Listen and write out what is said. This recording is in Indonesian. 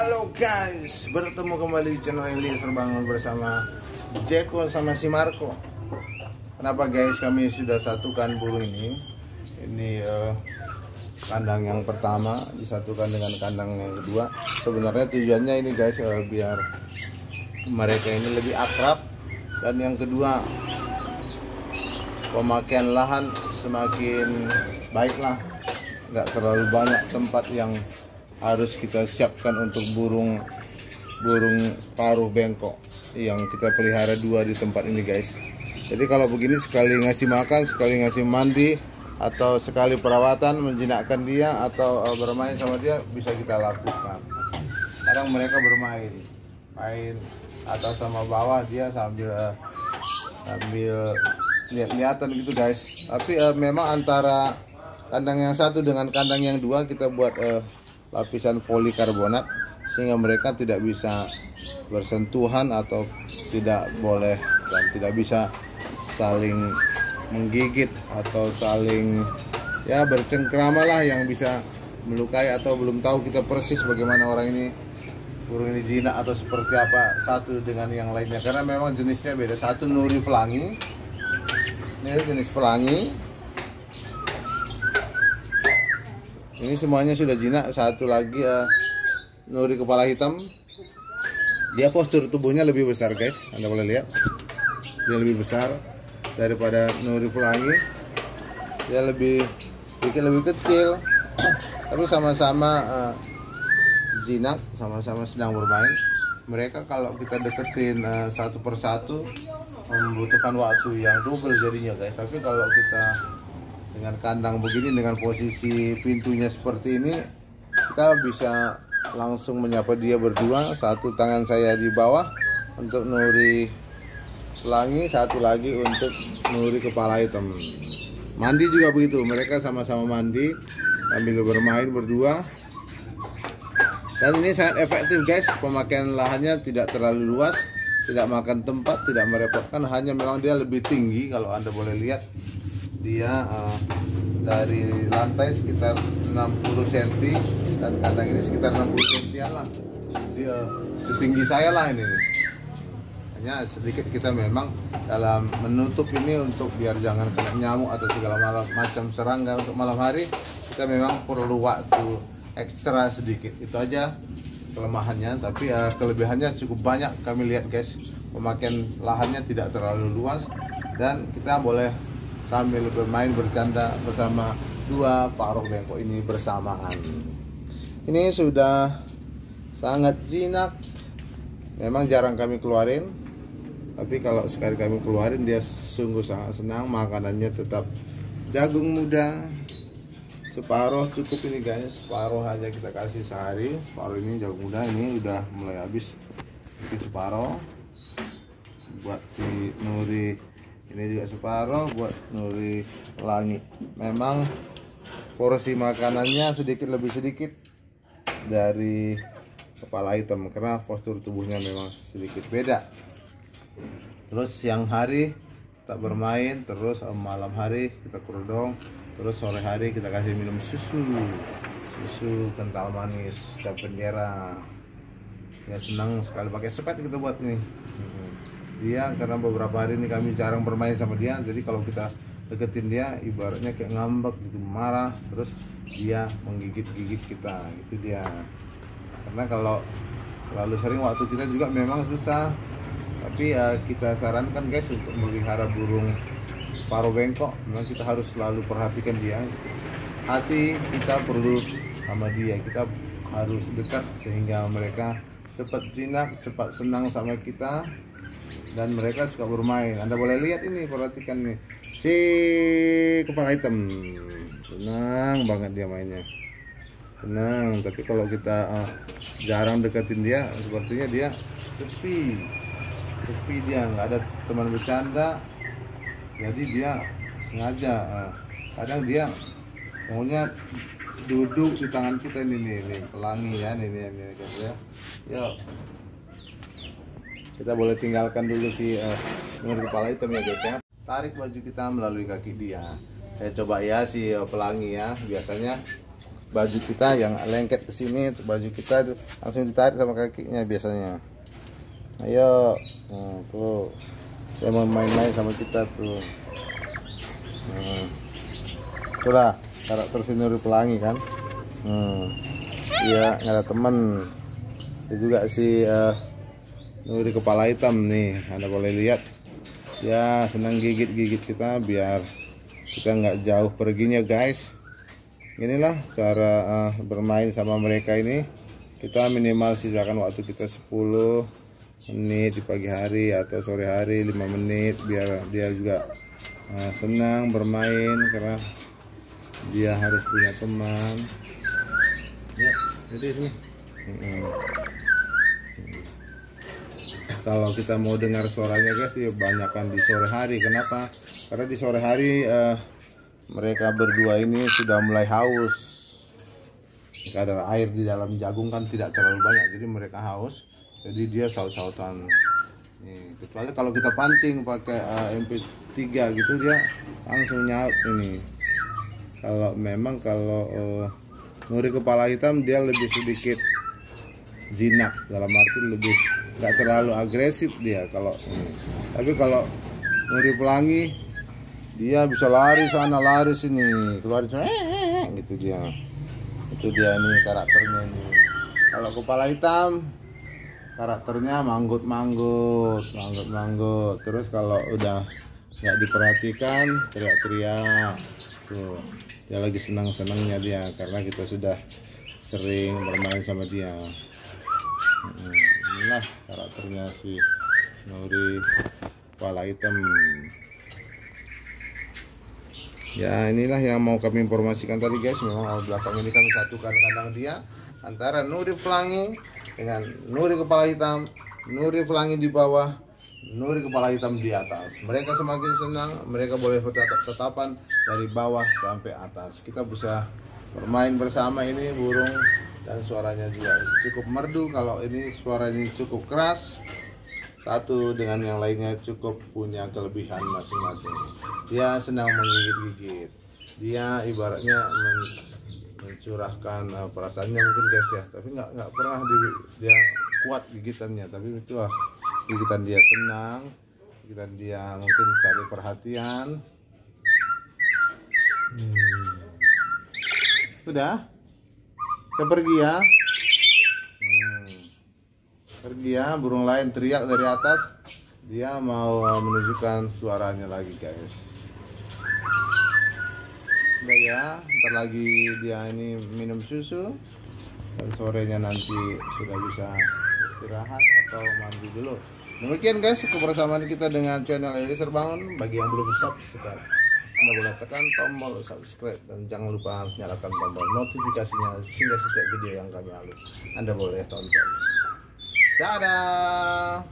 Halo guys, bertemu kembali di channel Elias Perbangun bersama Jeko sama si Marco. Kenapa guys, kami sudah satukan burung ini. Ini kandang yang pertama disatukan dengan kandang yang kedua. Sebenarnya tujuannya ini guys, biar mereka ini lebih akrab. Dan yang kedua, pemakaian lahan semakin baiklah. Nggak terlalu banyak tempat yang harus kita siapkan untuk burung paruh bengkok yang kita pelihara dua di tempat ini guys. Jadi kalau begini, sekali ngasih makan, sekali ngasih mandi, atau sekali perawatan, menjinakkan dia atau bermain sama dia bisa kita lakukan. Kadang mereka bermain atas sama bawah, dia sambil lihat-lihatan gitu guys. Tapi memang antara kandang yang satu dengan kandang yang dua kita buat lapisan polikarbonat sehingga mereka tidak bisa bersentuhan atau tidak boleh dan tidak bisa saling menggigit atau saling bercengkrama lah, yang bisa melukai atau belum tahu kita persis bagaimana burung ini jinak atau seperti apa satu dengan yang lainnya, karena memang jenisnya beda. Satu nuri pelangi, ini jenis pelangi. Ini semuanya sudah jinak. Satu lagi nuri kepala hitam. Dia postur tubuhnya lebih besar guys, Anda boleh lihat. Dia lebih besar daripada nuri pelangi. Dia sedikit lebih kecil. Tapi sama-sama jinak, sama-sama sedang bermain. Mereka kalau kita deketin satu persatu membutuhkan waktu yang double jadinya guys. Tapi kalau kita dengan kandang begini, dengan posisi pintunya seperti ini, kita bisa langsung menyapa dia berdua. Satu tangan saya di bawah untuk nuri pelangi, satu lagi untuk nuri kepala hitam. Mandi juga begitu, mereka sama-sama mandi sambil bermain berdua. Dan ini sangat efektif guys, pemakaian lahannya tidak terlalu luas, tidak makan tempat, tidak merepotkan. Hanya memang dia lebih tinggi, kalau Anda boleh lihat. Dia dari lantai sekitar 60 cm dan kandang ini sekitar 60 cm lah. Dia setinggi saya lah ini. Hanya sedikit kita memang dalam menutup ini untuk biar jangan kena nyamuk atau segala macam serangga untuk malam hari, kita memang perlu waktu ekstra sedikit. Itu aja kelemahannya, tapi kelebihannya cukup banyak kami lihat guys. Pemakaian lahannya tidak terlalu luas dan kita boleh sambil bermain bercanda bersama dua paruh bengkok ini bersamaan. Ini sudah sangat jinak. Memang jarang kami keluarin, tapi kalau sekali kami keluarin dia sungguh sangat senang. Makanannya tetap jagung muda. Separuh cukup ini guys, separuh aja kita kasih sehari. Separuh ini jagung muda, ini udah mulai habis. Ini separuh buat si nuri. Ini juga separuh buat nuri pelangi. Memang porsi makanannya lebih sedikit dari kepala hitam karena postur tubuhnya memang sedikit beda. Terus siang hari kita bermain, terus malam hari kita kerodong, terus sore hari kita kasih minum susu kental manis dan bendera. Ya senang sekali pakai sepet kita buat ini. Dia karena beberapa hari ini kami jarang bermain sama dia, jadi kalau kita deketin dia ibaratnya kayak ngambek gitu, marah, terus dia menggigit-gigit kita, itu dia. Karena kalau terlalu sering waktu kita juga memang susah. Tapi kita sarankan guys untuk melihara burung paruh bengkok, memang kita harus selalu perhatikan dia. Hati kita perlu sama dia, kita harus dekat sehingga mereka cepat jinak, cepat senang sama kita. Dan mereka suka bermain. Anda boleh lihat ini, perhatikan nih, si kepala hitam senang banget dia mainnya, senang. Tapi kalau kita jarang deketin dia, sepertinya dia sepi dia, nggak ada teman bercanda. Jadi dia sengaja kadang dia maunya duduk di tangan kita ini pelangi ya, ini guys ya. Yuk, kita boleh tinggalkan dulu si nuri kepala hitam ya guys ya. Tarik baju kita melalui kaki dia. Saya coba ya si pelangi ya. Biasanya baju kita yang lengket ke sini, baju kita itu langsung ditarik sama kakinya biasanya. Ayo, tuh saya mau main-main sama kita tuh. Itulah karakter si Nuri Pelangi kan. Iya, nggak ada temen. Itu juga si Nuri Kepala Hitam nih, Anda boleh lihat. Ya, senang gigit-gigit kita biar kita nggak jauh perginya guys. Inilah cara bermain sama mereka ini. Kita minimal sisakan waktu kita 10 menit di pagi hari atau sore hari, 5 menit biar dia juga senang bermain, karena dia harus punya teman. Ya, jadi sini. Kalau kita mau dengar suaranya guys, ya banyakkan di sore hari. Kenapa? Karena di sore hari mereka berdua ini sudah mulai haus. Kadar air di dalam jagung kan tidak terlalu banyak, jadi mereka haus. Jadi dia saut-sautan. Kecuali kalau kita pancing pakai MP3 gitu, dia langsung nyaut ini. Kalau memang Nuri Kepala Hitam dia lebih sedikit jinak, dalam arti lebih nggak terlalu agresif dia kalau ini. Tapi kalau Nuri Pelangi dia bisa lari sana lari sini, keluar gitu dia. Itu dia nih karakternya nih. Kalau Kepala Hitam karakternya manggut-manggut. Terus kalau udah nggak diperhatikan teriak-teriak. Tuh, dia lagi senang-senangnya dia karena kita sudah sering bermain sama dia. Inilah karakternya si Nuri Kepala Hitam. Ya, inilah yang mau kami informasikan tadi guys. Memang belakang ini kami satukan kandang dia antara Nuri Pelangi dengan Nuri Kepala Hitam. Nuri Pelangi di bawah, Nuri Kepala Hitam di atas. Mereka semakin senang, mereka boleh bertatap-tatapan dari bawah sampai atas. Kita bisa bermain bersama ini burung, dan suaranya juga cukup merdu. Kalau ini suaranya cukup keras, satu dengan yang lainnya cukup punya kelebihan masing-masing. Dia senang menggigit-gigit. Dia ibaratnya mencurahkan perasaannya mungkin guys ya. Tapi nggak pernah dia kuat gigitannya. Tapi itulah gigitan dia senang. Gigitan dia mungkin cari perhatian. Udah? Kita pergi ya. Pergi ya, burung lain teriak dari atas. Dia mau menunjukkan suaranya lagi guys. Udah ya, ntar lagi dia ini minum susu. Dan sorenya nanti sudah bisa istirahat atau mandi dulu. Demikian guys kebersamaan kita dengan channel Eliezer Bangun. Bagi yang belum subscribe, Anda boleh tekan tombol subscribe. Dan jangan lupa nyalakan tombol notifikasinya sehingga setiap video yang kami upload Anda boleh tonton. Dadah.